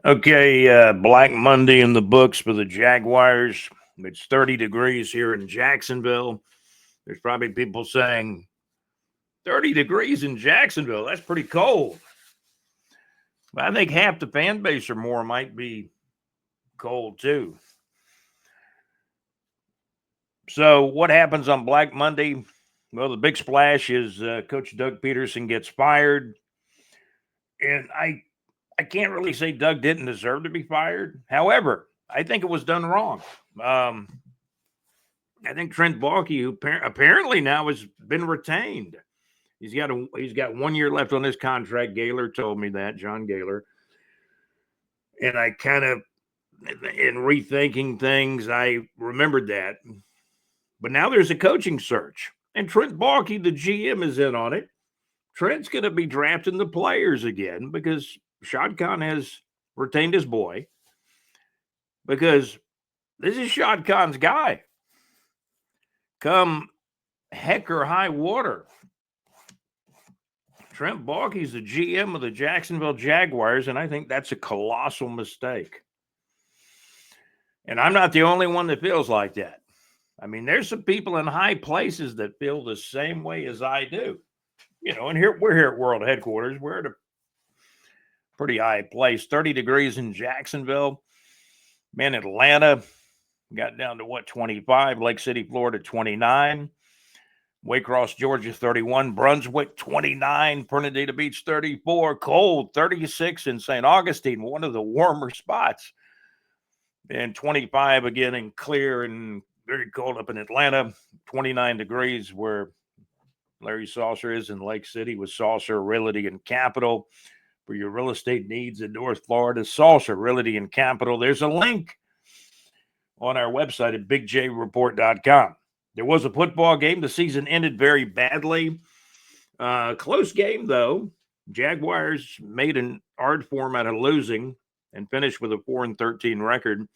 Okay, Black Monday in the books for the Jaguars. It's 30 degrees here in Jacksonville. There's probably people saying 30 degrees in Jacksonville. That's pretty cold. But I think half the fan base or more might be cold too. So, what happens on Black Monday? Well, the big splash is Coach Doug Pederson gets fired. And I can't really say Doug didn't deserve to be fired. However, I think it was done wrong. Um, I think Trent Baalke, who apparently now has been retained. He's got 1 year left on his contract. Gaylor told me that, John Gaylor. And I kind of, in rethinking things, I remembered that. But now there's a coaching search, and Trent Baalke, the GM, is in on it. Trent's going to be drafting the players again because Shad Khan has retained his boy. Because this is Shad Khan's guy. Come heck or high water, Trent Baalke's the GM of the Jacksonville Jaguars, and I think that's a colossal mistake. And I'm not the only one that feels like that. I mean, there's some people in high places that feel the same way as I do. You know, and we're here at World Headquarters. We're at a pretty high place, 30 degrees in Jacksonville. Man, Atlanta got down to 25, Lake City, Florida, 29. Waycross, Georgia, 31. Brunswick, 29. Fernandina Beach, 34. Cold, 36 in St. Augustine, one of the warmer spots. And 25 again and clear and very cold up in Atlanta. 29 degrees where Larry Saucer is in Lake City with Saucer Realty and Capital. For your real estate needs in North Florida, Saucer Realty and Capital. There's a link on our website at bigjreport.com. There was a football game. The season ended very badly. Close game, though. Jaguars made an art form out of losing and finished with a 4-13 record.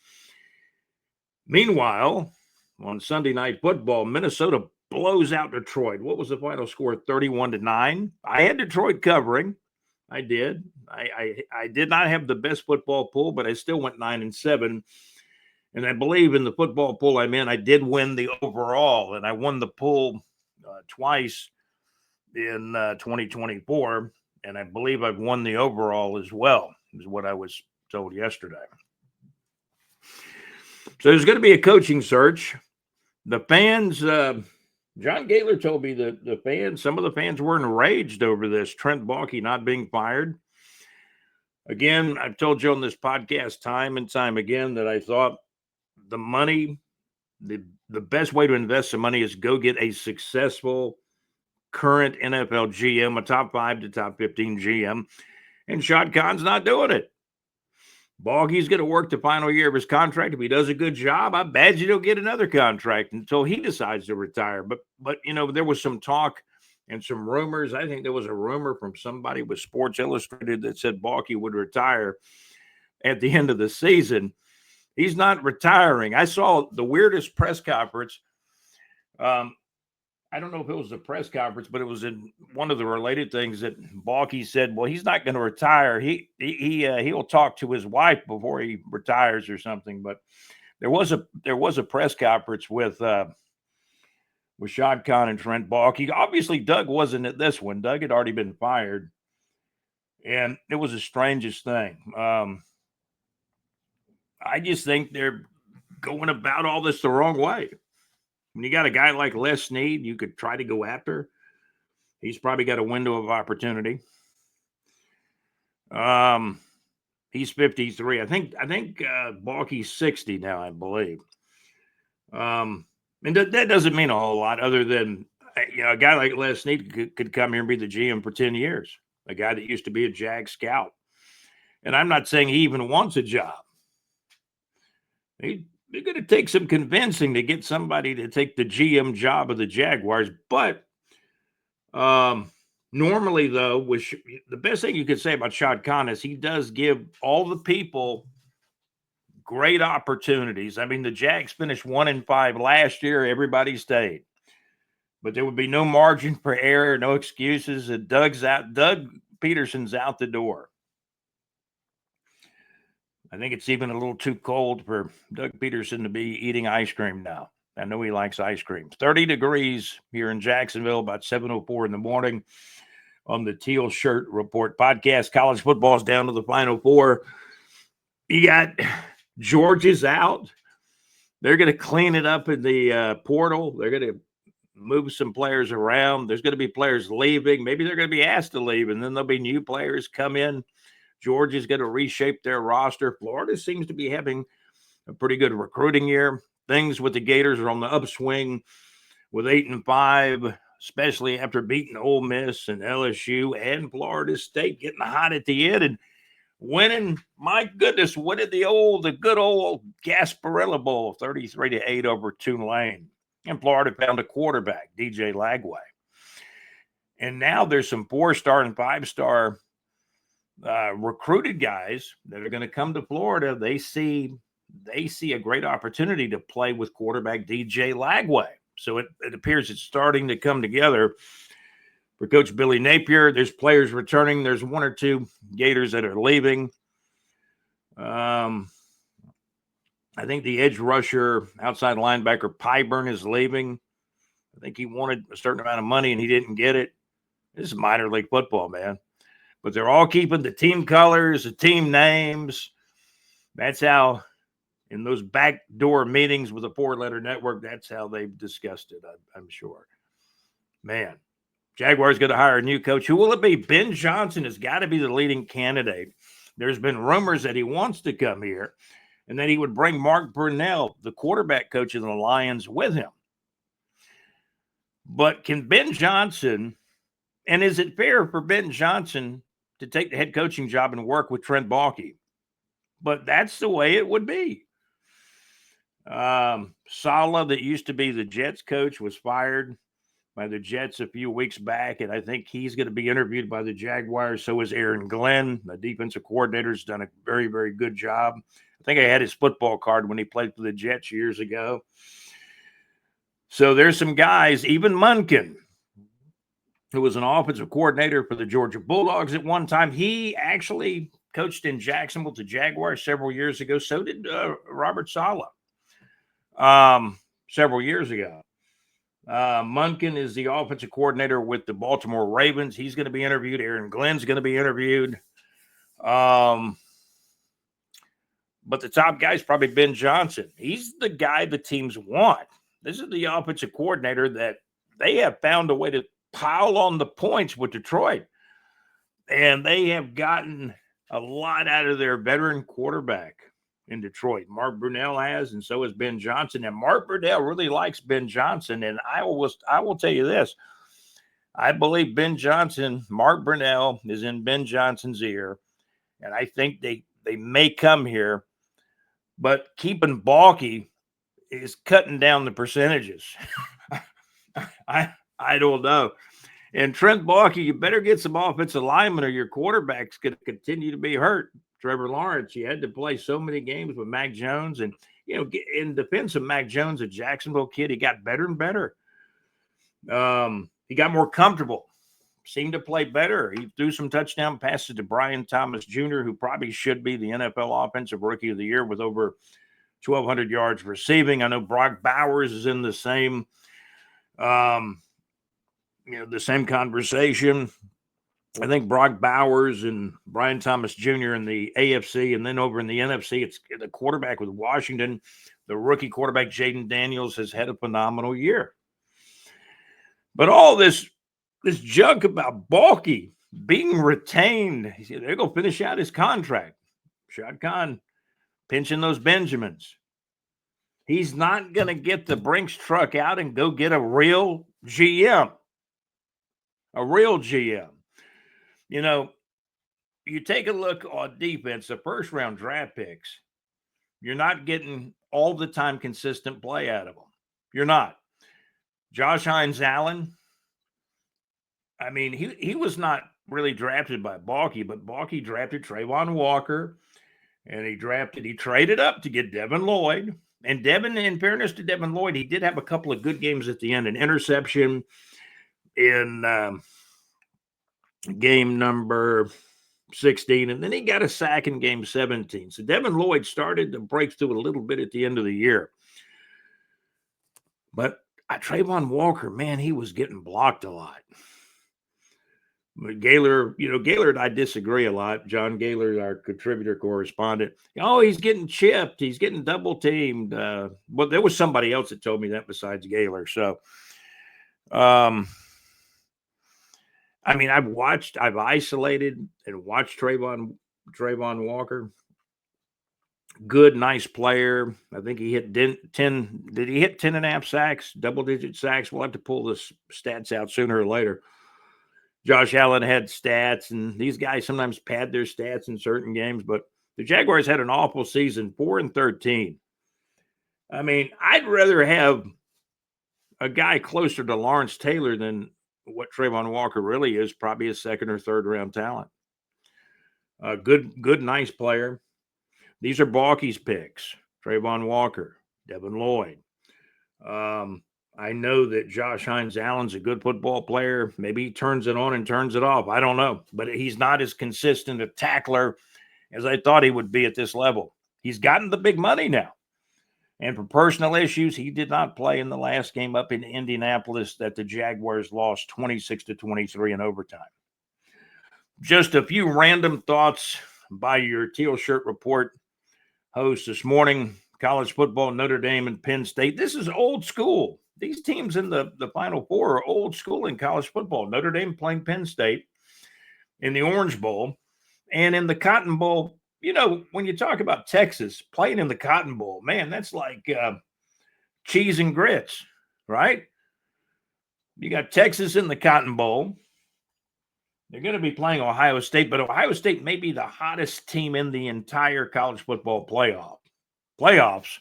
Meanwhile, on Sunday Night Football, Minnesota blows out Detroit. What was the final score? 31-9. I had Detroit covering. I did. I did not have the best football pool, but I still went 9-7. And I believe in the football pool I'm in, I did win the overall, and I won the pool twice in 2024, and I believe I've won the overall as well, is what I was told yesterday. So there's going to be a coaching search. The fans, John Gaylor told me that the fans, some of the fans were enraged over this Trent Baalke not being fired. Again, I've told you on this podcast time and time again that I thought the money, the best way to invest the money is go get a successful current NFL GM, a top 5 to top 15 GM, and Shad Khan's not doing it. Baalke's going to work the final year of his contract. If he does a good job, I bet you he'll get another contract until he decides to retire. But you know, there was some talk and some rumors. I think there was a rumor from somebody with Sports Illustrated that said Baalke would retire at the end of the season. He's not retiring. I saw the weirdest press conference. I don't know if it was a press conference, but it was in one of the related things that Baalke said, well, he's not going to retire. He'll talk to his wife before he retires or something. But there was a press conference with Shad Khan and Trent Baalke. Obviously, Doug wasn't at this one. Doug had already been fired. And it was the strangest thing. I just think they're going about all this the wrong way. When you got a guy like Les Snead, you could try to go after. He's probably got a window of opportunity. He's 53. I think Baalke's 60 now, I believe. And that doesn't mean a whole lot other than, you know, a guy like Les Snead could come here and be the GM for 10 years. A guy that used to be a Jag scout. And I'm not saying he even wants a job. They're going to take some convincing to get somebody to take the GM job of the Jaguars. But normally, though, the best thing you could say about Shad Khan is he does give all the people great opportunities. I mean, the Jags finished 1-5 last year. Everybody stayed. But there would be no margin for error, no excuses. And Doug Pederson's out the door. I think it's even a little too cold for Doug Pederson to be eating ice cream now. I know he likes ice cream. 30 degrees here in Jacksonville, about 7:04 in the morning on the Teal Shirt Report podcast. College football is down to the Final Four. You got Georgia's out. They're going to clean it up in the portal. They're going to move some players around. There's going to be players leaving. Maybe they're going to be asked to leave, and then there'll be new players come in. Georgia's going to reshape their roster. Florida seems to be having a pretty good recruiting year. Things with the Gators are on the upswing with 8-5, especially after beating Ole Miss and LSU and Florida State, getting hot at the end and winning. My goodness, winning the good old Gasparilla Bowl, 33-8 over Tulane. And Florida found a quarterback, DJ Lagway. And now there's some 4-star and 5-star recruited guys that are going to come to Florida. They see a great opportunity to play with quarterback DJ Lagway. So it appears it's starting to come together for Coach Billy Napier. There's players returning. There's 1 or 2 Gators that are leaving. I think the edge rusher, outside linebacker Pyburn is leaving. I think he wanted a certain amount of money and he didn't get it. This is minor league football, man. But they're all keeping the team colors, the team names. That's how, in those backdoor meetings with a 4-letter network, that's how they've discussed it, I'm sure. Man, Jaguars going to hire a new coach. Who will it be? Ben Johnson has got to be the leading candidate. There's been rumors that he wants to come here and that he would bring Mark Brunell, the quarterback coach of the Lions, with him. But can Ben Johnson, and is it fair for Ben Johnson to take the head coaching job and work with Trent Baalke? But that's the way it would be. Saleh, that used to be the Jets coach, was fired by the Jets a few weeks back, and I think he's going to be interviewed by the Jaguars. So is Aaron Glenn, the defensive coordinator, has done a very, very good job. I think I had his football card when he played for the Jets years ago. So there's some guys, even Munkin, who was an offensive coordinator for the Georgia Bulldogs at one time. He actually coached in Jacksonville to Jaguars several years ago. So did Robert Saleh several years ago. Munkin is the offensive coordinator with the Baltimore Ravens. He's going to be interviewed. Aaron Glenn's going to be interviewed. But the top guy is probably Ben Johnson. He's the guy the teams want. This is the offensive coordinator that they have found a way to pile on the points with Detroit. And they have gotten a lot out of their veteran quarterback in Detroit. Mark Brunell has, and so has Ben Johnson. And Mark Brunell really likes Ben Johnson. And I will tell you this. I believe Mark Brunell is in Ben Johnson's ear. And I think they may come here. But keeping Baalke is cutting down the percentages. I don't know. And Trent Baalke, you better get some offensive linemen or your quarterback's going to continue to be hurt. Trevor Lawrence, he had to play so many games with Mac Jones. And, in defense of Mac Jones, a Jacksonville kid, he got better and better. He got more comfortable, seemed to play better. He threw some touchdown passes to Brian Thomas Jr., who probably should be the NFL Offensive Rookie of the Year with over 1,200 yards receiving. I know Brock Bowers is in the same the same conversation. I think Brock Bowers and Brian Thomas Jr. in the AFC, and then over in the NFC, it's the quarterback with Washington. The rookie quarterback, Jaden Daniels, has had a phenomenal year. But all this junk about Baalke being retained, they're going to finish out his contract. Shad Khan pinching those Benjamins. He's not going to get the Brinks truck out and go get a real GM. A real GM. You take a look on defense, the first-round draft picks, you're not getting all the time consistent play out of them. You're not. Josh Hines-Allen, I mean, he was not really drafted by Baalke, but Baalke drafted Trayvon Walker, and he traded up to get Devin Lloyd. And Devin, in fairness to Devin Lloyd, he did have a couple of good games at the end, an interception in game number 16, and then he got a sack in game 17. So Devin Lloyd started to break through a little bit at the end of the year. But Trayvon Walker, man, he was getting blocked a lot. But Gaylor and I disagree a lot. John Gaylor, our contributor correspondent. Oh, he's getting chipped. He's getting double teamed. Well, there was somebody else that told me that besides Gaylor. So, I mean, I've isolated and watched Trayvon Walker. Good, nice player. I think he hit 10. Did he hit 10.5 sacks, double-digit sacks? We'll have to pull the stats out sooner or later. Josh Allen had stats, and these guys sometimes pad their stats in certain games, but the Jaguars had an awful season, 4-13. I mean, I'd rather have a guy closer to Lawrence Taylor than what Trayvon Walker really is, probably a second or third round talent. Good, nice player. These are Baalke's picks. Trayvon Walker, Devin Lloyd. I know that Josh Hines Allen's a good football player. Maybe he turns it on and turns it off. I don't know. But he's not as consistent a tackler as I thought he would be at this level. He's gotten the big money now. And for personal issues, he did not play in the last game up in Indianapolis that the Jaguars lost 26-23 in overtime. Just a few random thoughts by your Teal Shirt Report host this morning. College football, Notre Dame and Penn State. This is old school. These teams in the Final Four are old school in college football. Notre Dame playing Penn State in the Orange Bowl and in the Cotton Bowl. You know, when you talk about Texas playing in the Cotton Bowl, man, that's like cheese and grits, right? You got Texas in the Cotton Bowl. They're going to be playing Ohio State, but Ohio State may be the hottest team in the entire college football playoffs.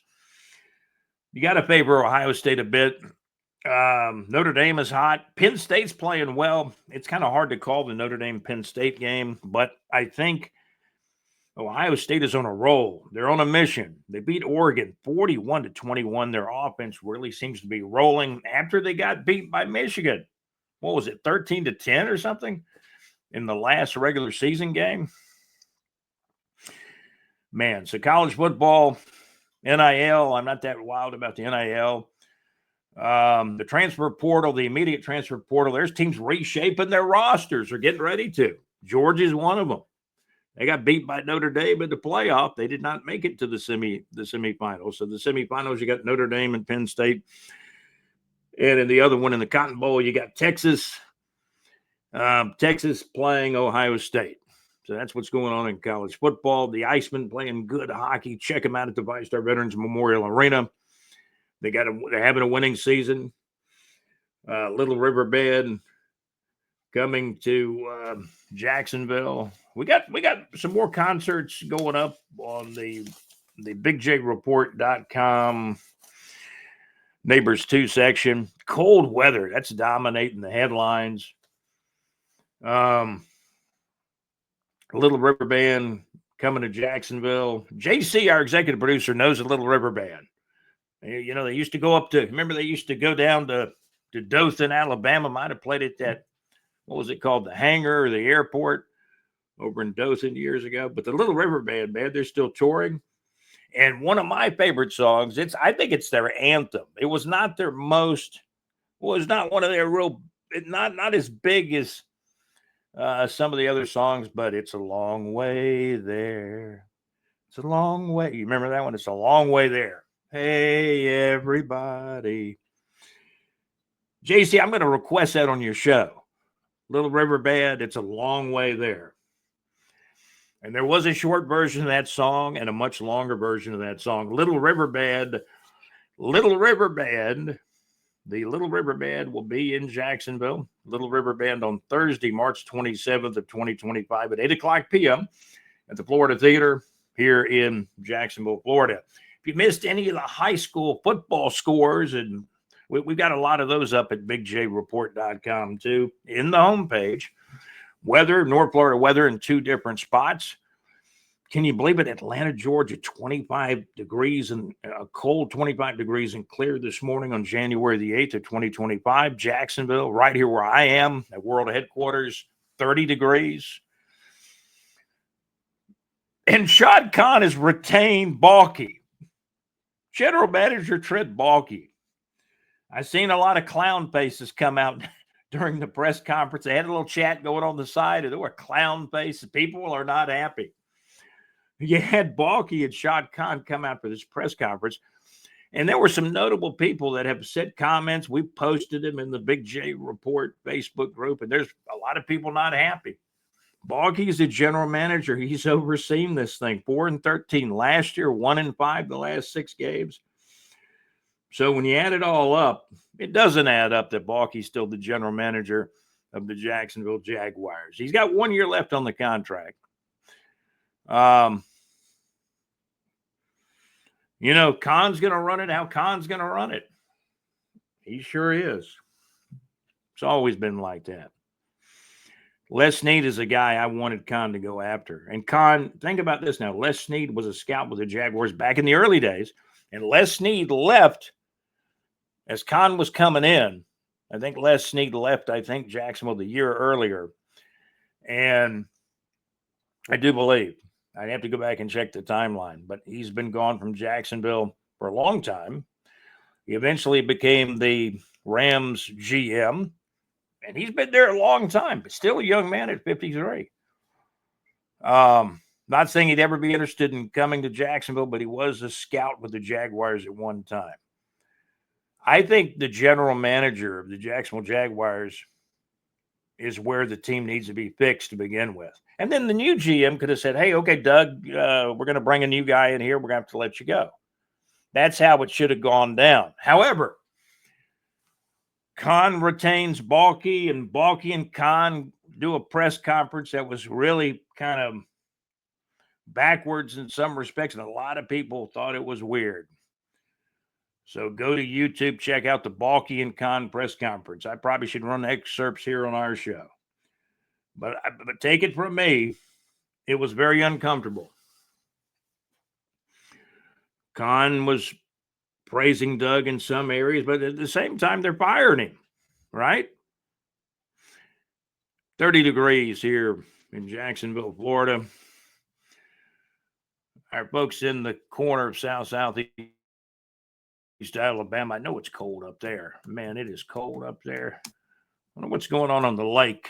You got to favor Ohio State a bit. Notre Dame is hot. Penn State's playing well. It's kind of hard to call the Notre Dame-Penn State game, but I think Ohio State is on a roll. They're on a mission. They beat Oregon 41-21. Their offense really seems to be rolling after they got beat by Michigan. What was it, 13-10 or something in the last regular season game? Man, so college football, NIL, I'm not that wild about the NIL. The transfer portal, the immediate transfer portal, there's teams reshaping their rosters or getting ready to. Georgia's one of them. They got beat by Notre Dame in the playoff. They did not make it to the semifinals. So the semifinals, you got Notre Dame and Penn State. And in the other one, in the Cotton Bowl, you got Texas. Texas playing Ohio State. So that's what's going on in college football. The Icemen playing good hockey. Check them out at the VyStar Veterans Memorial Arena. They're having a winning season. Little River Bend coming to Jacksonville. We got some more concerts going up on the BigJReport.com Neighbors 2 section. Cold weather, that's dominating the headlines. Little River Band coming to Jacksonville. JC, our executive producer, knows the Little River Band. You know, they used to go down to Dothan, Alabama. Might have played at that, what was it called, the hangar or the airport over in Dothan years ago. But the Little River Band, man, they're still touring. And one of my favorite songs, I think it's their anthem. It was not their most, was not one of their real, not as big as some of the other songs, but it's a long way there. It's a long way. You remember that one? It's a long way there. Hey, everybody. JC, I'm going to request that on your show. Little River Band, it's a long way there. And there was a short version of that song and a much longer version of that song. Little River Band. The Little River Band will be in Jacksonville. Little River Band on Thursday, March 27th of 2025 at 8 o'clock p.m. at the Florida Theater here in Jacksonville, Florida. If you missed any of the high school football scores, and we've got a lot of those up at BigJReport.com too, in the homepage. Weather, North Florida weather in 2 different spots. Can you believe it? Atlanta, Georgia, 25 degrees and a cold 25 degrees and clear this morning on January the 8th of 2025. Jacksonville, right here where I am at World Headquarters, 30 degrees. And Shad Khan has retained Baalke. General Manager Trent Baalke. I've seen a lot of clown faces come out during the press conference. They had a little chat going on the side, and there were clown faces. People are not happy. You had Baalke and Shad Khan come out for this press conference, and there were some notable people that have said comments. We posted them in the Big J Report Facebook group, and there's a lot of people not happy. Baalke is the general manager. He's overseen this thing. 4-13 last year, 1-5 the last 6 games. So when you add it all up, it doesn't add up that Baalke's still the general manager of the Jacksonville Jaguars. He's got 1 year left on the contract. You know, Khan's going to run it how Khan's going to run it. He sure is. It's always been like that. Les Snead is a guy I wanted Khan to go after. And Khan, think about this now. Les Snead was a scout with the Jaguars back in the early days. And Les Snead left as Khan was coming in. I think Les Snead left, Jacksonville the year earlier. And I do believe, I'd have to go back and check the timeline, but he's been gone from Jacksonville for a long time. He eventually became the Rams GM, and he's been there a long time, but still a young man at 53. Not saying he'd ever be interested in coming to Jacksonville, but he was a scout with the Jaguars at one time. I think the general manager of the Jacksonville Jaguars is where the team needs to be fixed to begin with. And then the new GM could have said, hey, okay, Doug, we're going to bring a new guy in here. We're going to have to let you go. That's how it should have gone down. However, Khan retains Baalke, and Baalke and Khan do a press conference that was really kind of backwards in some respects, and a lot of people thought it was weird. So go to YouTube, check out the Baalke and Khan press conference. I probably should run excerpts here on our show. But take it from me, it was very uncomfortable. Khan was praising Doug in some areas, but at the same time, they're firing him, right? 30 degrees here in Jacksonville, Florida. Our folks in the corner of southeast Alabama, I know it's cold up there. Man, it is cold up there. I wonder what's going on the lake.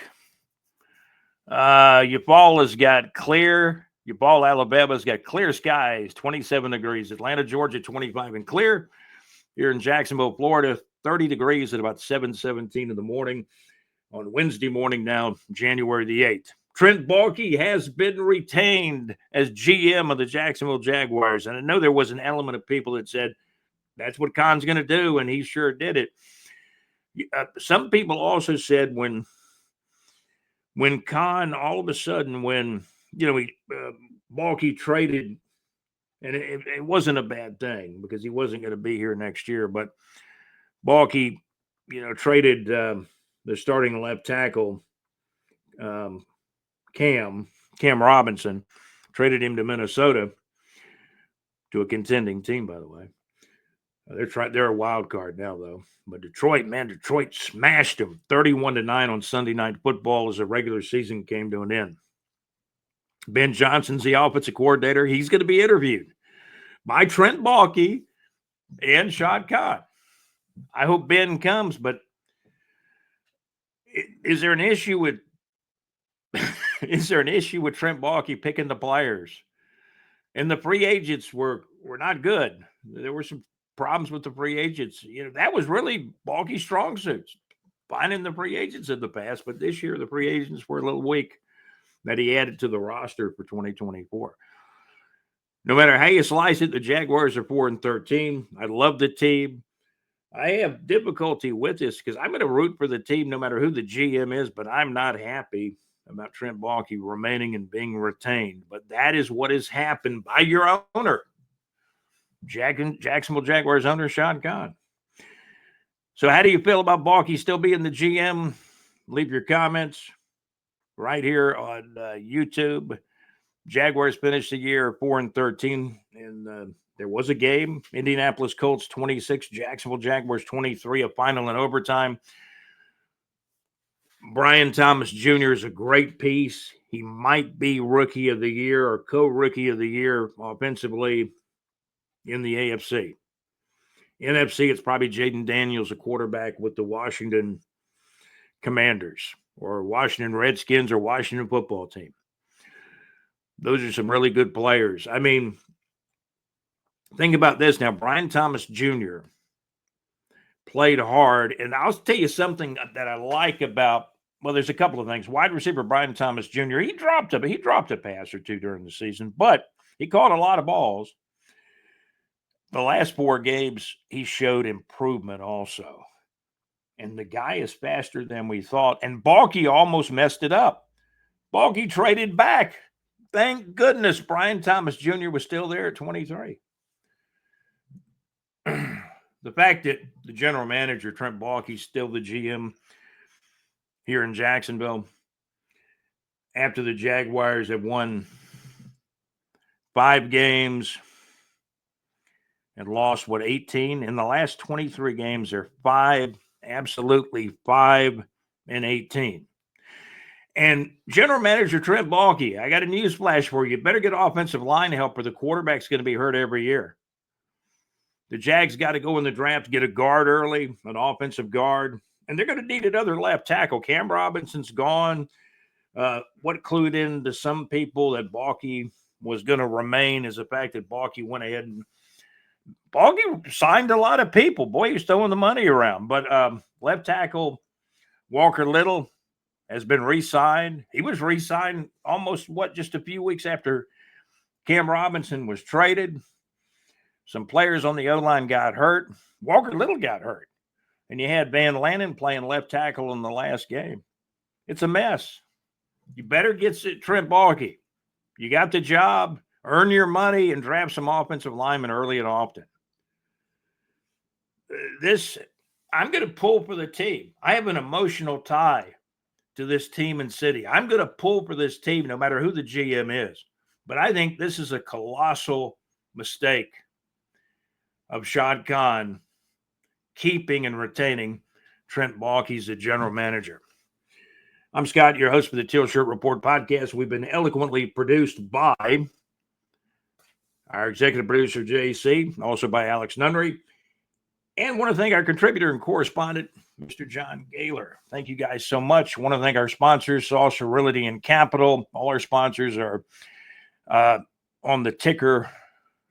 Eufaula has got clear. Eufaula, Alabama's got clear skies, 27 degrees. Atlanta, Georgia, 25 and clear. Here in Jacksonville, Florida, 30 degrees at about 7:17 in the morning on Wednesday morning now, January the 8th. Trent Baalke has been retained as GM of the Jacksonville Jaguars. And I know there was an element of people that said, that's what Khan's going to do, and he sure did it. Some people also said when Khan, all of a sudden, when, Baalke traded, and it wasn't a bad thing because he wasn't going to be here next year, but Baalke, traded the starting left tackle, Cam Robinson, traded him to Minnesota, to a contending team, by the way. They're a wild card now, though. But Detroit smashed them 31-9 on Sunday Night Football as the regular season came to an end. Ben Johnson's the offensive coordinator. He's going to be interviewed by Trent Baalke and Shad Khan. I hope Ben comes, but is there an issue with Trent Baalke picking the players? And the free agents were not good. There were some problems with the free agents. That was really Baalke's strong suits, finding the free agents in the past. But this year, the free agents were a little weak that he added to the roster for 2024. No matter how you slice it, the Jaguars are 4-13. I love the team. I have difficulty with this because I'm going to root for the team no matter who the GM is, but I'm not happy about Trent Baalke remaining and being retained. But that is what has happened by your owner, Jacksonville Jaguars owner Shad Khan. So how do you feel about Baalke still being the GM? Leave your comments right here on YouTube. Jaguars finished the year 4-13, and there was a game. Indianapolis Colts 26, Jacksonville Jaguars 23, a final in overtime. Brian Thomas Jr. is a great piece. He might be rookie of the year or co-rookie of the year offensively in the AFC. NFC, it's probably Jaden Daniels, a quarterback with the Washington Commanders or Washington Redskins or Washington football team. Those are some really good players. I mean, think about this now. Brian Thomas Jr. played hard. And I'll tell you something that I like about, well, there's a couple of things. Wide receiver Brian Thomas Jr., he dropped a pass or two during the season, but he caught a lot of balls. The last 4 games, he showed improvement also. And the guy is faster than we thought. And Baalke almost messed it up. Baalke traded back. Thank goodness Brian Thomas Jr. was still there at 23. The fact that the general manager, Trent Baalke, is still the GM here in Jacksonville after the Jaguars have won 5 games and lost, 18? In the last 23 games, they're 5, absolutely 5-18. And general manager Trent Baalke, I got a news flash for you. Better get offensive line help or the quarterback's going to be hurt every year. The Jags got to go in the draft to get a guard early, an offensive guard, and they're going to need another left tackle. Cam Robinson's gone. What clued into some people that Baalke was going to remain is the fact that Baalke went ahead and Baalke signed a lot of people. Boy, he was throwing the money around. But left tackle Walker Little has been re-signed. He was re-signed almost, just a few weeks after Cam Robinson was traded. Some players on the O-line got hurt. Walker Little got hurt. And you had Van Lanen playing left tackle in the last game. It's a mess. You better get Trent Baalke. You got the job. Earn your money and draft some offensive linemen early and often. I'm going to pull for the team. I have an emotional tie to this team and city. I'm going to pull for this team no matter who the GM is. But I think this is a colossal mistake of Shad Khan keeping and retaining Trent Baalke as the general manager. I'm Scott, your host for the Teal Shirt Report podcast. We've been eloquently produced by our executive producer, JC, also by Alex Nunnery. And want to thank our contributor and correspondent, Mr. John Gaylor. Thank you guys so much. Want to thank our sponsors, Saucer Realty and Capital. All our sponsors are on the ticker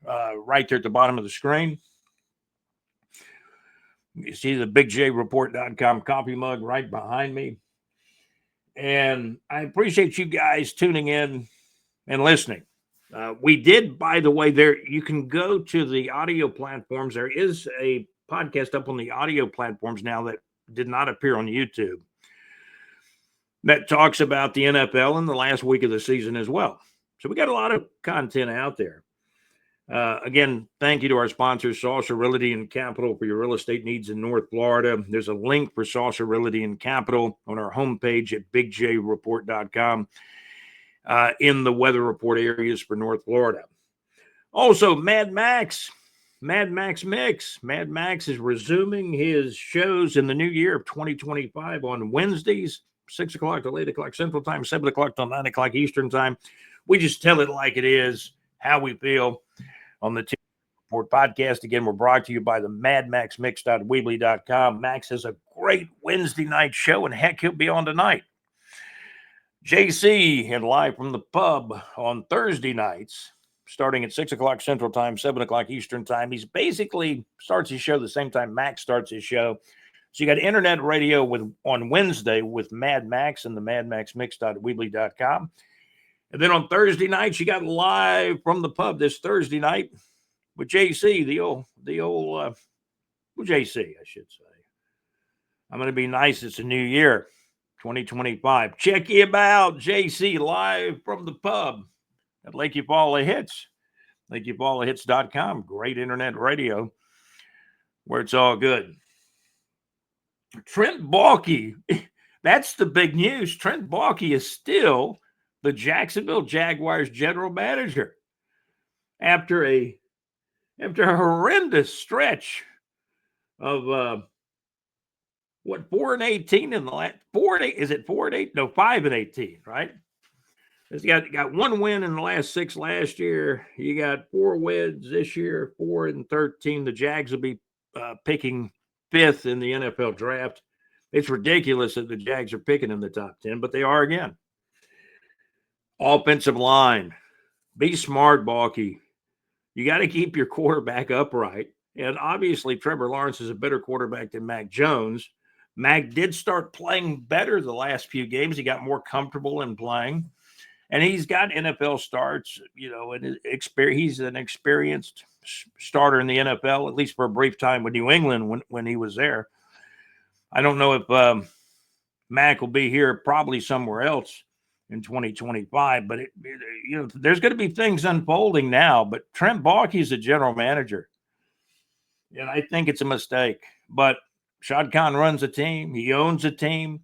right there at the bottom of the screen. You see the bigjreport.com coffee mug right behind me. And I appreciate you guys tuning in and listening. We did, by the way, you can go to the audio platforms. There is a podcast up on the audio platforms now that did not appear on YouTube that talks about the NFL in the last week of the season as well. So we got a lot of content out there. Again, thank you to our sponsors, Saucer Realty and Capital, for your real estate needs in North Florida. There's a link for Saucer Realty and Capital on our homepage at bigjreport.com in the weather report areas for North Florida. Also, Mad Max Mix. Mad Max is resuming his shows in the new year of 2025 on Wednesdays, 6 o'clock to 8 o'clock Central Time, 7 o'clock to 9 o'clock Eastern Time. We just tell it like it is, how we feel on the Teal Report podcast. Again, we're brought to you by the madmaxmix.weebly.com. Max has a great Wednesday night show, and heck, he'll be on tonight. JC and live from the pub on Thursday nights, starting at 6 o'clock Central Time, 7 o'clock Eastern Time. He's basically starts his show the same time Max starts his show. So you got internet radio on Wednesday with Mad Max and the madmaxmix.weebly.com. And then on Thursday nights, you got live from the pub this Thursday night with JC, the old JC, I should say. I'm going to be nice. It's a new year, 2025. Check him out, JC, live from the pub at Lake Eufaula Hits, LakeEufaulaHits.com. Great internet radio where it's all good. Trent Baalke, that's the big news. Trent Baalke is still the Jacksonville Jaguars general manager after a horrendous stretch of what, 4-18 in the last 4-8? Is it 4-8? No, 5-18, right? It's got one win in the last 6 last year. You got 4 wins this year, 4-13. The Jags will be picking 5th in the NFL draft. It's ridiculous that the Jags are picking in the top 10, but they are again. Offensive line. Be smart, Baalke. You got to keep your quarterback upright. And obviously, Trevor Lawrence is a better quarterback than Mac Jones. Mac did start playing better the last few games. He got more comfortable in playing. And he's got NFL starts, and he's an experienced starter in the NFL, at least for a brief time with New England when he was there. I don't know if Mac will be here, probably somewhere else in 2025, but there's going to be things unfolding now. But Trent Baalke is a general manager, and I think it's a mistake. But Shad Khan runs a team; he owns a team.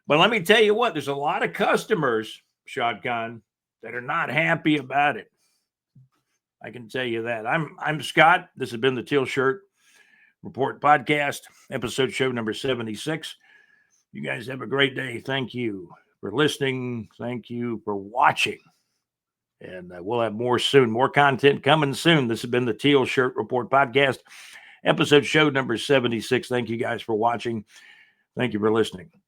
But let me tell you what: there's a lot of customers, Shad Khan, that are not happy about it. I can tell you that. I'm Scott. This has been the Teal Shirt Report podcast, episode show number 76. You guys have a great day. Thank you for listening. Thank you for watching. And we'll have more soon. More content coming soon. This has been the Teal Shirt Report podcast, episode show number 76. Thank you guys for watching. Thank you for listening.